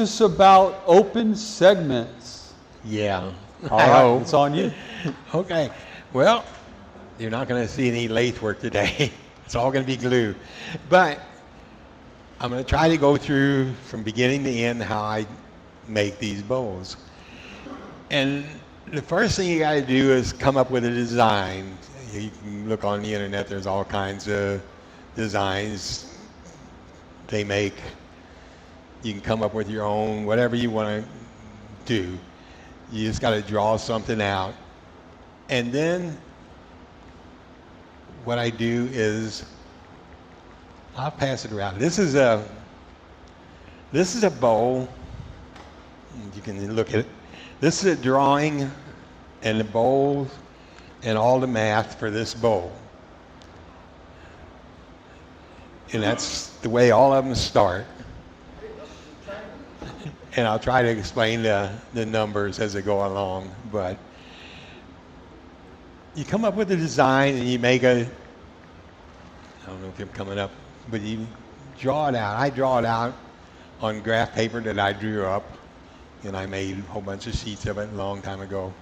us about open segments. Yeah. All right, it's on you. Okay. Well, you're not going to see any lathe work today. It's all going to be glue. But I'm going to try to go through from beginning to end how I make these bowls. And the first thing you got to do is come up with a design. You can look on the internet, there's all kinds of designs they make. You can come up with your own, whatever you want to do. You just got to draw something out. And then what I do is I'll pass it around. This is a bowl. You can look at it. This is a drawing and the bowl and all the math for this bowl. And that's the way all of them start. And I'll try to explain the numbers as they go along. But you come up with a design and you make I don't know if you're coming up, but you draw it out. I draw it out on graph paper that I drew up, and I made a whole bunch of sheets of it a long time ago.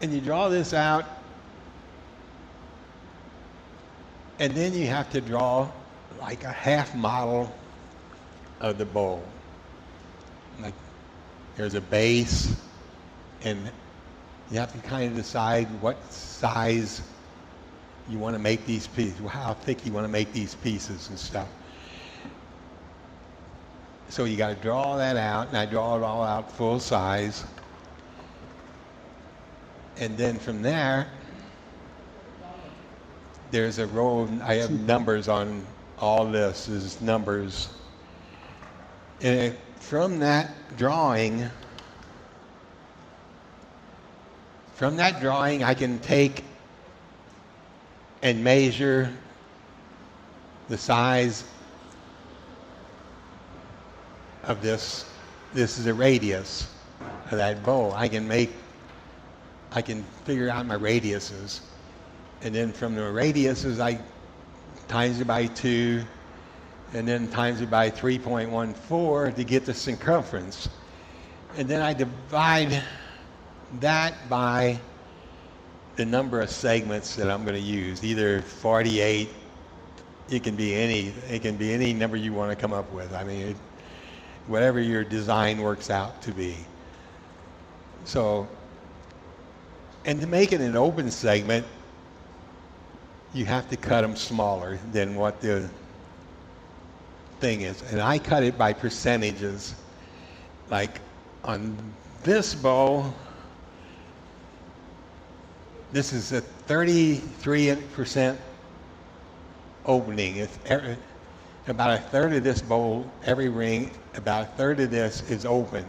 And you draw this out, and then you have to draw like a half model of the bowl. Like there's a base, and you have to kind of decide what size you want to make these pieces, how thick you want to make these pieces and stuff. So you got to draw that out, and I draw it all out full size. And then from there, there's a row of, I have numbers on all this, is numbers. And from that drawing, I can take and measure the size of this. This is a radius of that bowl. I can figure out my radiuses. And then from the radiuses, I times it by 2, and then times it by 3.14 to get the circumference. And then I divide that by the number of segments that I'm going to use, either 48, it can be any number you want to come up with. I mean, whatever your design works out to be. So, and to make it an open segment, you have to cut them smaller than what the thing is. And I cut it by percentages. Like on this bowl, this is a 33% opening. It's about a third of this bowl, every ring, about a third of this is open.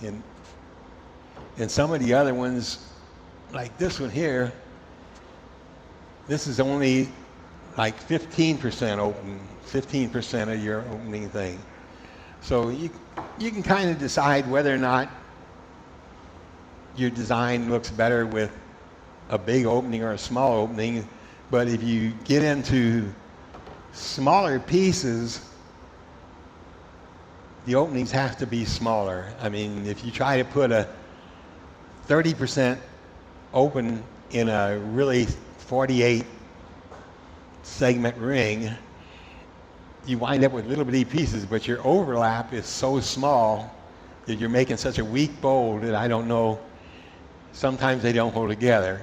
And some of the other ones, like this one here, this is only like 15% open, 15% of your opening thing. So you can kind of decide whether or not your design looks better with a big opening or a small opening. But if you get into smaller pieces, the openings have to be smaller. I mean, if you try to put a 30% open in a really 48 segment ring, you wind up with little bitty pieces, but your overlap is so small that you're making such a weak bowl that I don't know, sometimes they don't hold together.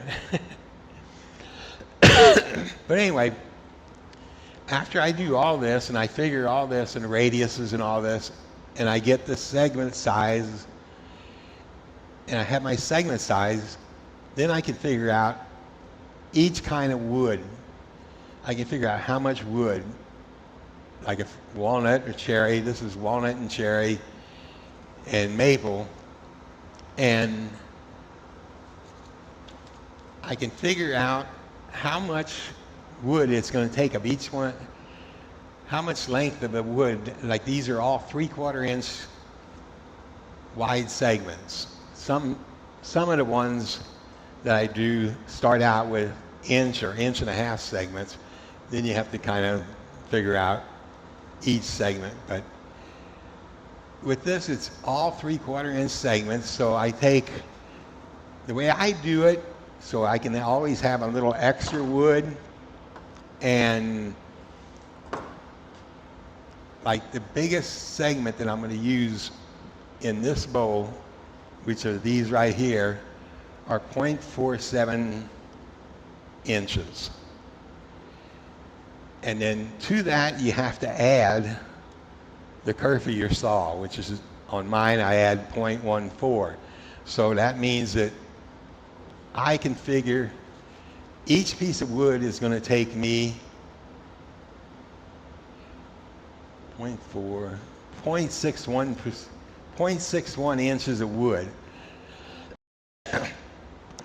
But anyway, after I do all this and I figure all this and radiuses and all this, and I get the segment size, and I have my segment size, then I can figure out each kind of wood. I can figure out how much wood, like a walnut or cherry, this is walnut and cherry and maple, and I can figure out how much wood it's going to take of each one, how much length of the wood. Like these are all 3/4 inch wide segments. Some of the ones that I do start out with inch or inch and a half segments. Then you have to kind of figure out each segment. But with this, it's all 3/4 inch segments. So I take, the way I do it, so I can always have a little extra wood, and like the biggest segment that I'm going to use in this bowl, which are these right here, are 0.47 inches. And then to that, you have to add the kerf of your saw, which is, on mine, I add 0.14. So that means that I can figure each piece of wood is going to take me 0.61 inches of wood.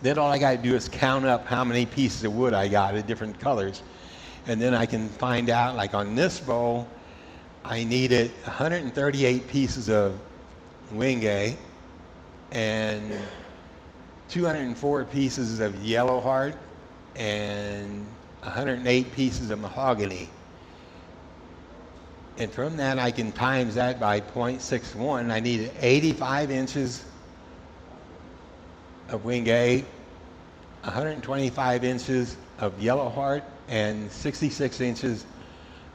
Then all I got to do is count up how many pieces of wood I got of different colors. And then I can find out, like on this bowl, I needed 138 pieces of wingay and 204 pieces of yellow heart and 108 pieces of mahogany. And from that, I can times that by 0.61. I needed 85 inches of wingay, 125 inches of yellow heart, and 66 inches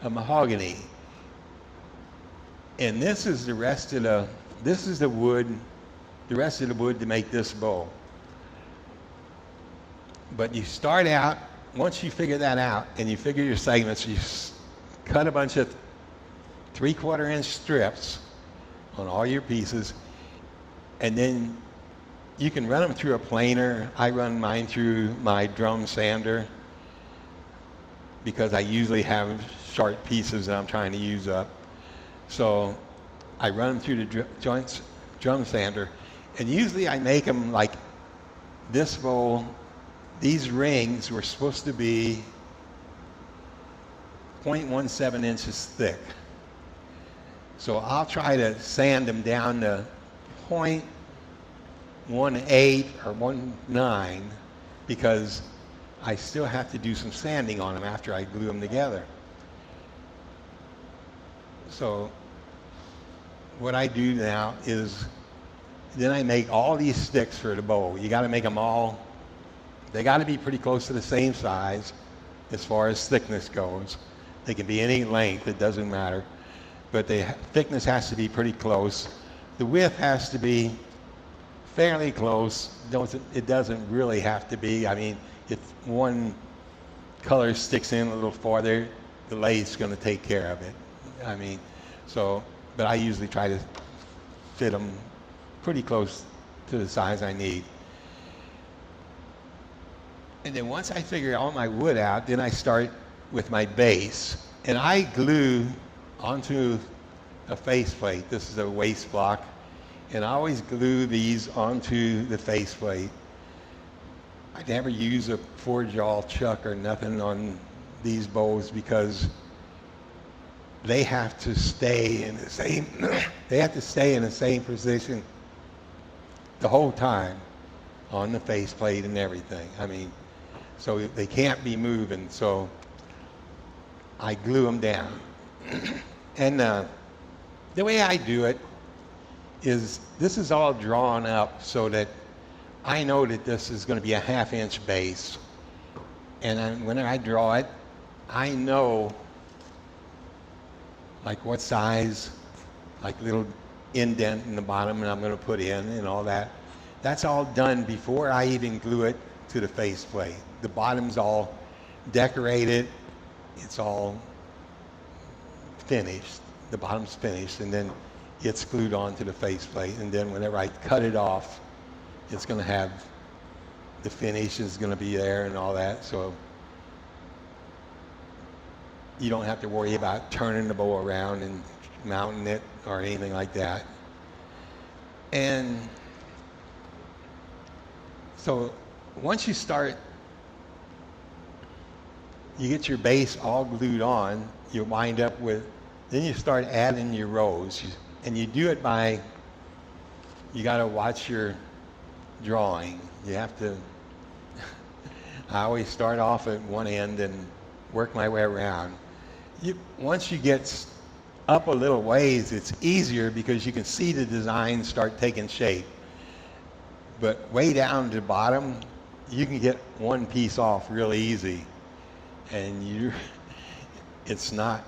of mahogany. And this is the rest of the, this is the wood, the rest of the wood to make this bowl. But you start out, once you figure that out and you figure your segments, you cut a bunch of 3/4 inch strips on all your pieces, and then you can run them through a planer. I run mine through my drum sander because I usually have sharp pieces that I'm trying to use up. So I run them through the drum sander, and usually I make them like this bowl. These rings were supposed to be 0.17 inches thick. So I'll try to sand them down to 0.18 or 0.9 because I still have to do some sanding on them after I glue them together. So what I do now is then I make all these sticks for the bowl. You got to make them all, they got to be pretty close to the same size as far as thickness goes. They can be any length, it doesn't matter. But the thickness has to be pretty close. The width has to be fairly close. It doesn't really have to be. I mean, if one color sticks in a little farther, the lathe's going to take care of it. I mean, so, but I usually try to fit them pretty close to the size I need. And then once I figure all my wood out, then I start with my base. And I glue onto a faceplate. This is a waste block. And I always glue these onto the faceplate. I never use a 4-jaw chuck or nothing on these bowls because they have to stay in the same they have to stay in the same position the whole time on the faceplate and everything. I mean, so they can't be moving. So I glue them down. And the way I do it is this is all drawn up so that I know that this is going to be a 1/2 inch base. And when I draw it, I know like what size, like little indent in the bottom and I'm going to put in and all that. That's all done before I even glue it to the faceplate. The bottom's all decorated. It's all finished. The bottom's finished, and then it's glued onto the faceplate. And then whenever I cut it off, it's going to have the finish is going to be there and all that. So you don't have to worry about turning the bowl around and mounting it or anything like that. And so once you start, you get your base all glued on, you wind up with, then you start adding your rows. And you do it by, you got to watch your drawing. You have to, I always start off at one end and work my way around. Once you get up a little ways, it's easier because you can see the design start taking shape. But way down to the bottom, you can get one piece off really easy. And it's not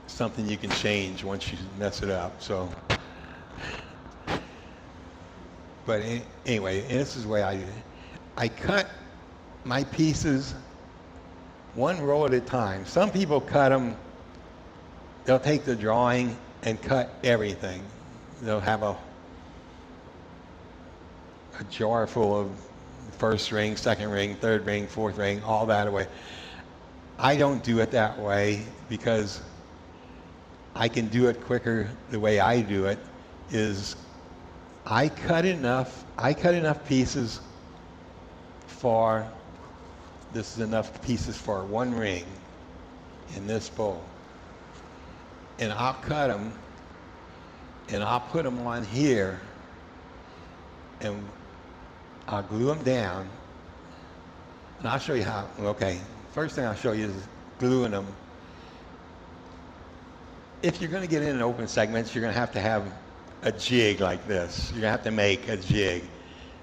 something you can change once you mess it up. So, but anyway, this is the way I do it. I cut my pieces one row at a time. Some people cut them, they'll take the drawing and cut everything. They'll have a jar full of first ring, second ring, third ring, fourth ring, all that away. I don't do it that way because I can do it quicker. The way I do it is I cut enough pieces for, this is enough pieces for one ring in this bowl. And I'll cut them and I'll put them on here and I'll glue them down. And I'll show you how. Okay, first thing I'll show you is gluing them. If you're going to get in open segments, you're going to have a jig like this. You're going to have to make a jig.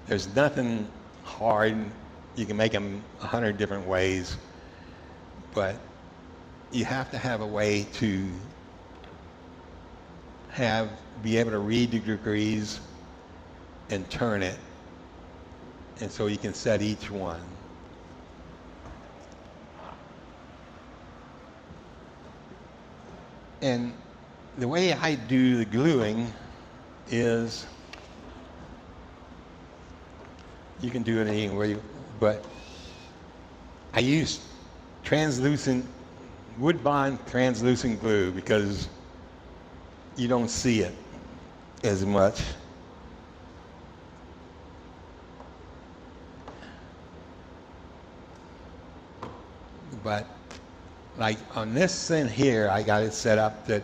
There's nothing hard. You can make them 100 different ways, but you have to have a way to be able to read the degrees and turn it, and so you can set each one. And the way I do the gluing is, you can do it any way, but I use wood bond translucent glue because you don't see it as much. But like on this thing here, I got it set up that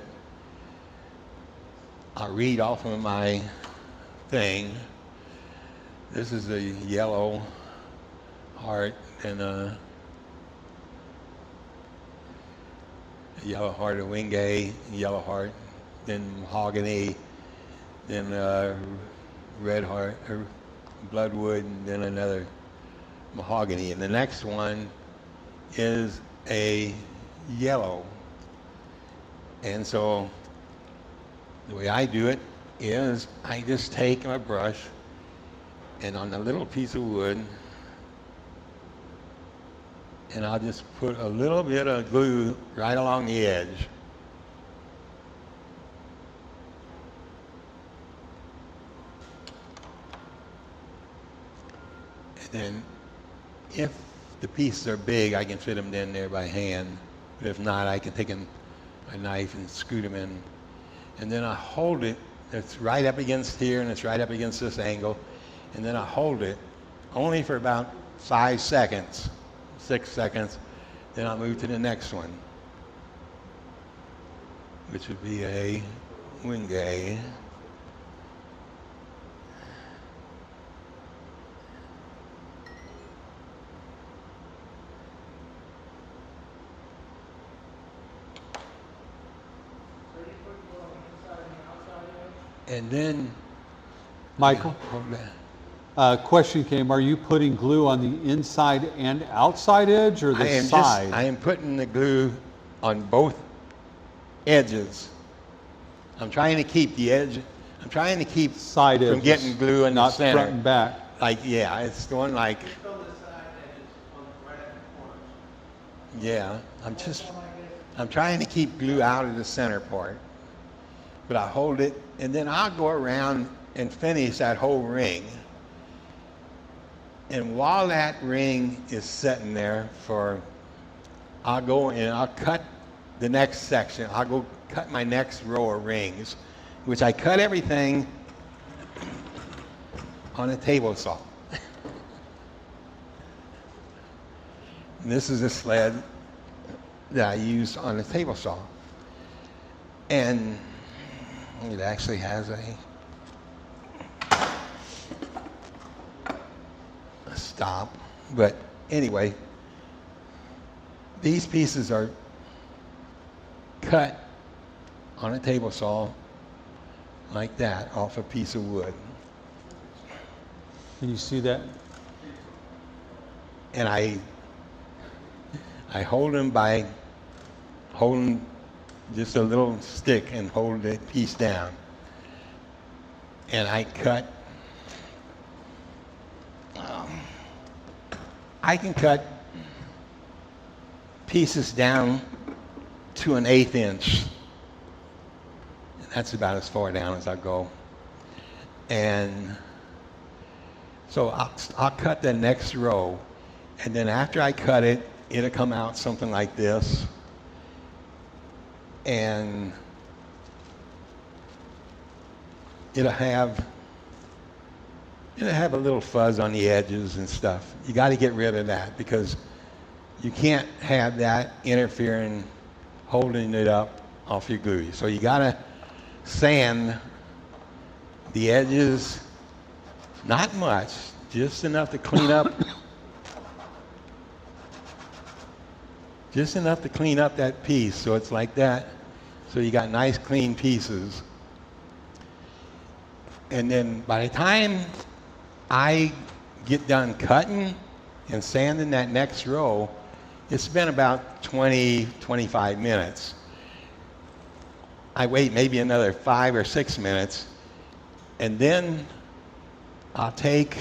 I'll read off of my thing. This is a yellow heart and a yellow heart of Wingay, yellow heart, then mahogany, then red heart, or bloodwood, and then another mahogany. And the next one is a yellow. And so the way I do it is I just take my brush and on a little piece of wood, and I'll just put a little bit of glue right along the edge. And then if the pieces are big, I can fit them in there by hand. But if not, I can take a knife and scoot them in. And then I hold it. It's right up against here, and it's right up against this angle. And then I hold it only for about 5 seconds, 6 seconds. Then I'll move to the next one, which would be a Wingay. And then, Michael, question came, are you putting glue on the inside and outside edge or the side? I am putting the glue on both edges. I'm trying to keep the edge, I'm trying to keep side edges, from getting glue in the center. Not front and back. Like, yeah, it's going like, yeah, I'm trying to keep glue out of the center part. But I hold it, and then I'll go around and finish that whole ring. And while that ring is sitting there I'll go and I'll cut the next section. I'll go cut my next row of rings, which I cut everything on a table saw. And this is a sled that I used on a table saw. And it actually has a stop. But anyway, these pieces are cut on a table saw like that off a piece of wood. Can you see that? And I hold them by holding just a little stick and hold that piece down. And I cut, I can cut pieces down to 1/8 inch. That's about as far down as I go. And so I'll cut the next row. And then after I cut it, it'll come out something like this. And it'll have a little fuzz on the edges and stuff. You got to get rid of that because you can't have that interfering, holding it up off your glue. So you got to sand the edges, not much, just enough to clean up. Just enough to clean up that piece so it's like that. So you got nice clean pieces. And then by the time I get done cutting and sanding that next row, it's been about 20-25 minutes. I wait maybe another 5 or 6 minutes, and then I'll take,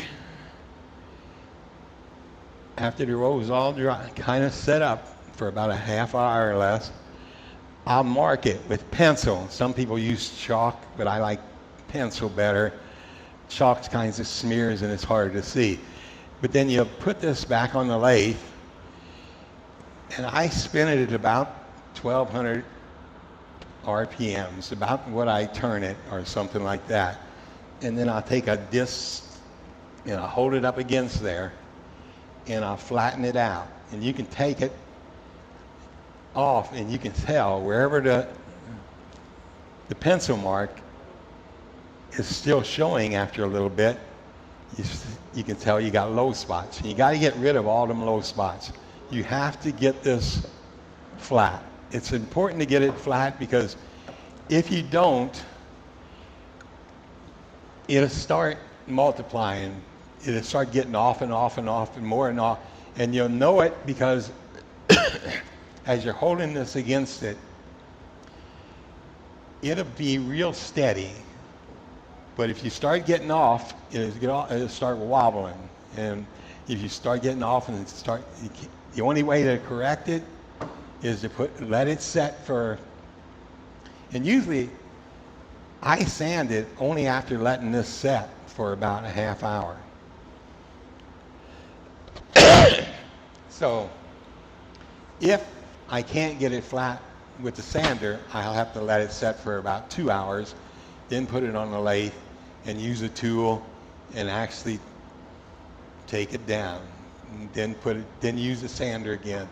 after the row is all dry, kind of set up for about a half hour or less, I'll mark it with pencil. Some people use chalk, but I like pencil better. Chalk kinds of smears and it's hard to see. But then you put this back on the lathe, and I spin it at about 1200 RPMs, about what I turn it or something like that. And then I'll take a disc and I'll hold it up against there and I'll flatten it out. And you can take it off and you can tell wherever the pencil mark is still showing after a little bit, you can tell you got low spots. And you got to get rid of all them low spots. You have to get this flat. It's important to get it flat because if you don't, it'll start multiplying. It'll start getting off and off and off and more and off. And you'll know it because as you're holding this against it, it'll be real steady. But if you start getting off, it'll start wobbling. And if you start getting off and the only way to correct it is to let it set for, and usually I sand it only after letting this set for about a half hour. So if I can't get it flat with the sander, I'll have to let it set for about 2 hours, then put it on the lathe and use a tool and actually take it down. And then use the sander again.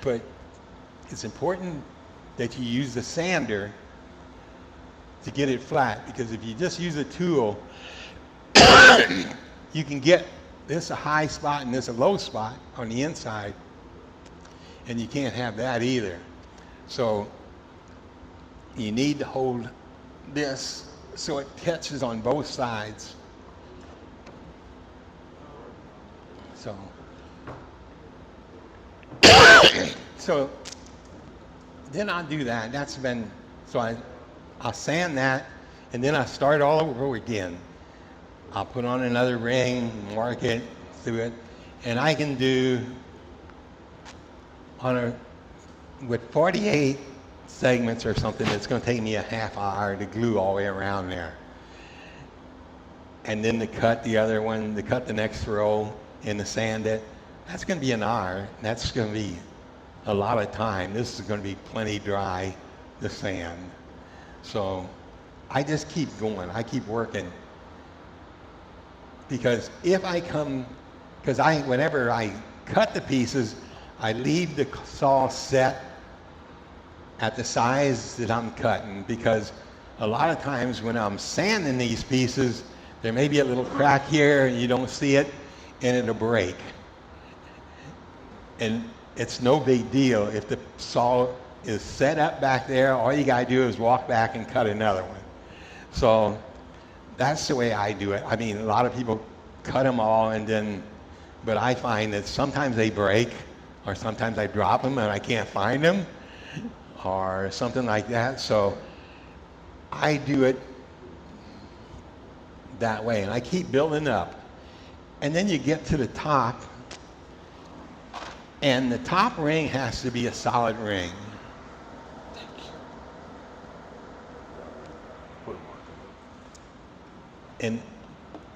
But it's important that you use the sander to get it flat, because if you just use a tool, you can get this a high spot and this a low spot on the inside, and you can't have that either. So you need to hold this so it catches on both sides. So then I'll do that. I'll sand that, and then I start all over again. I'll put on another ring, mark it, do it, and I can do with 48 segments or something, it's going to take me a half hour to glue all the way around there. And then to cut the other one, to cut the next row and to sand it, that's going to be an hour. That's going to be a lot of time. This is going to be plenty dry, the sand. So I just keep going. I keep working. Because whenever I cut the pieces, I leave the saw set at the size that I'm cutting, because a lot of times when I'm sanding these pieces, there may be a little crack here and you don't see it, and it'll break. And it's no big deal if the saw is set up back there. All you got to do is walk back and cut another one. So that's the way I do it. I mean, a lot of people cut them all and then, but I find that sometimes they break, or sometimes I drop them and I can't find them, or something like that. So I do it that way, and I keep building up. And then you get to the top, and the top ring has to be a solid ring. And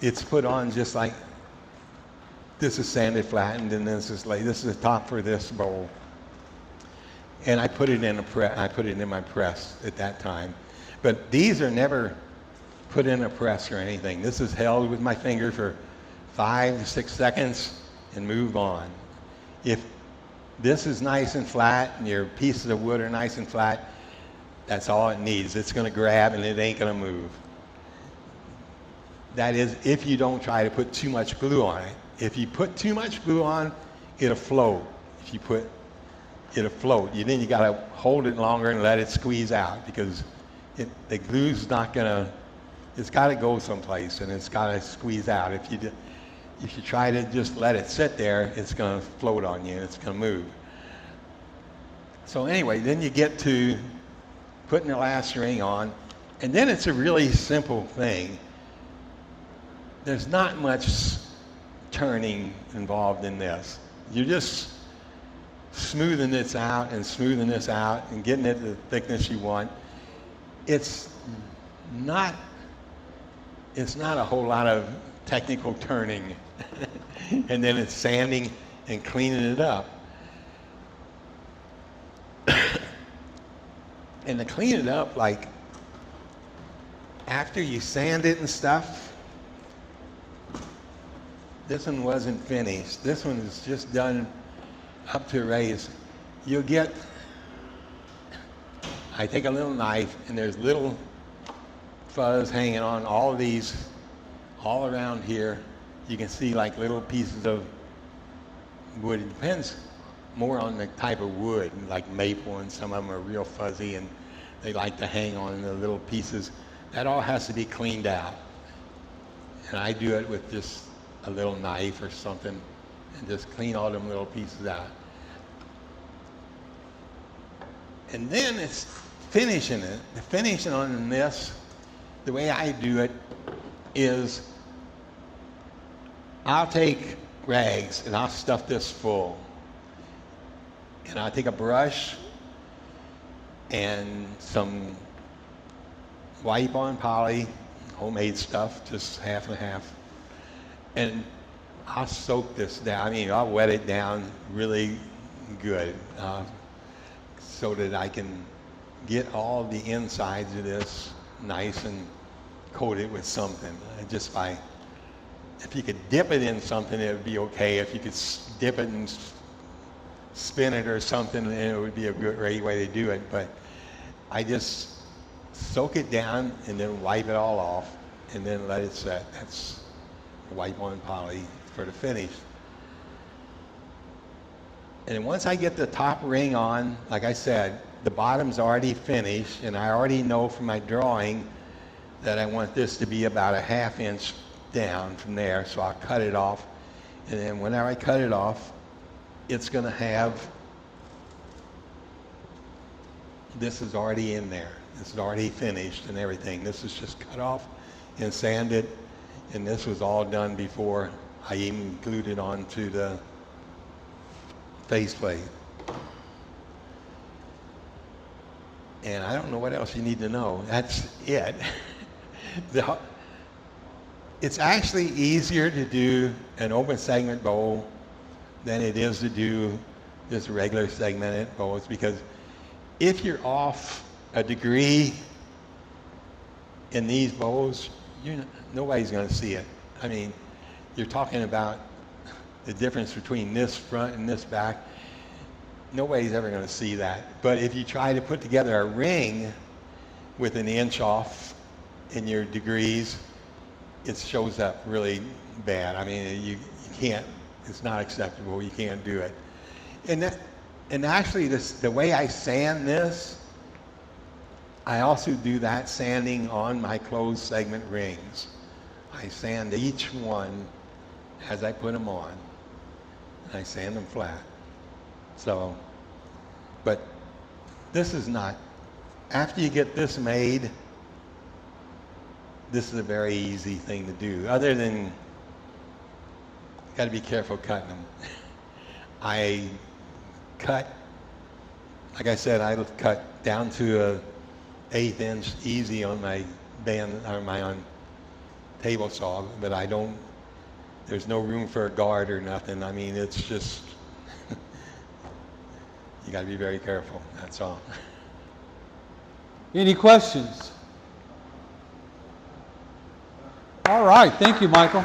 it's put on just like this is sanded flattened, and this is the top for this bowl. And I put it in my press at that time. But these are never put in a press or anything. This is held with my finger for 5 to 6 seconds and move on. If this is nice and flat and your pieces of wood are nice and flat, that's all it needs. It's going to grab and it ain't going to move. That is, if you don't try to put too much glue on it. If you put too much glue on, it'll float. It'll float. Then you got to hold it longer and let it squeeze out, because the glue's not going to, it's got to go someplace and it's got to squeeze out. If you try to just let it sit there, it's going to float on you and it's going to move. So anyway, then you get to putting the last ring on, and then it's a really simple thing. There's not much turning involved in this. You're just smoothing this out and smoothing this out and getting it the thickness you want. It's not a whole lot of technical turning. And then it's sanding and cleaning it up. And to clean it up, like after you sand it and stuff, this one wasn't finished. This one is just done up to a raise. You'll get, I take a little knife and there's little fuzz hanging on all of these, all around here. You can see like little pieces of wood. It depends more on the type of wood, like maple, and some of them are real fuzzy and they like to hang on the little pieces. That all has to be cleaned out. And I do it with just a little knife or something and just clean all them little pieces out. And then it's finishing it. The finishing on this, the way I do it is I'll take rags and I'll stuff this full. And I'll take a brush and some wipe on poly, homemade stuff, just half and half. And I'll soak this down. I mean, I'll wet it down really good so that I can get all the insides of this nice and coat it with something. Just by, if you could dip it in something, it would be okay. If you could dip it and spin it or something, then it would be a great way to do it. But I just soak it down and then wipe it all off and then let it set. That's wipe on poly for the finish. And then once I get the top ring on, like I said, the bottom's already finished, and I already know from my drawing that I want this to be about a 1/2 inch down from there, so I'll cut it off. And then whenever I cut it off, it's going to have, this is already in there. This is already finished and everything. This is just cut off and sanded, and this was all done before I even glued it onto the faceplate. And I don't know what else you need to know. That's it. It's actually easier to do an open segment bowl than it is to do just regular segmented bowls, because if you're off a degree in these bowls, nobody's going to see it. I mean, you're talking about the difference between this front and this back. Nobody's ever going to see that. But if you try to put together a ring with 1 inch off in your degrees, it shows up really bad. I mean, you can't, it's not acceptable. You can't do it. And And actually, the way I sand this, I also do that sanding on my closed segment rings. I sand each one as I put them on. And I sand them flat. So, but this is not, after you get this made, this is a very easy thing to do. Other than, got to be careful cutting them. I cut, like I said, I cut down to a 1/8 inch easy on my band or my on table saw, but I don't, there's no room for a guard or nothing. I mean, it's just, you got to be very careful, that's all. Any questions? All right, thank you, Michael.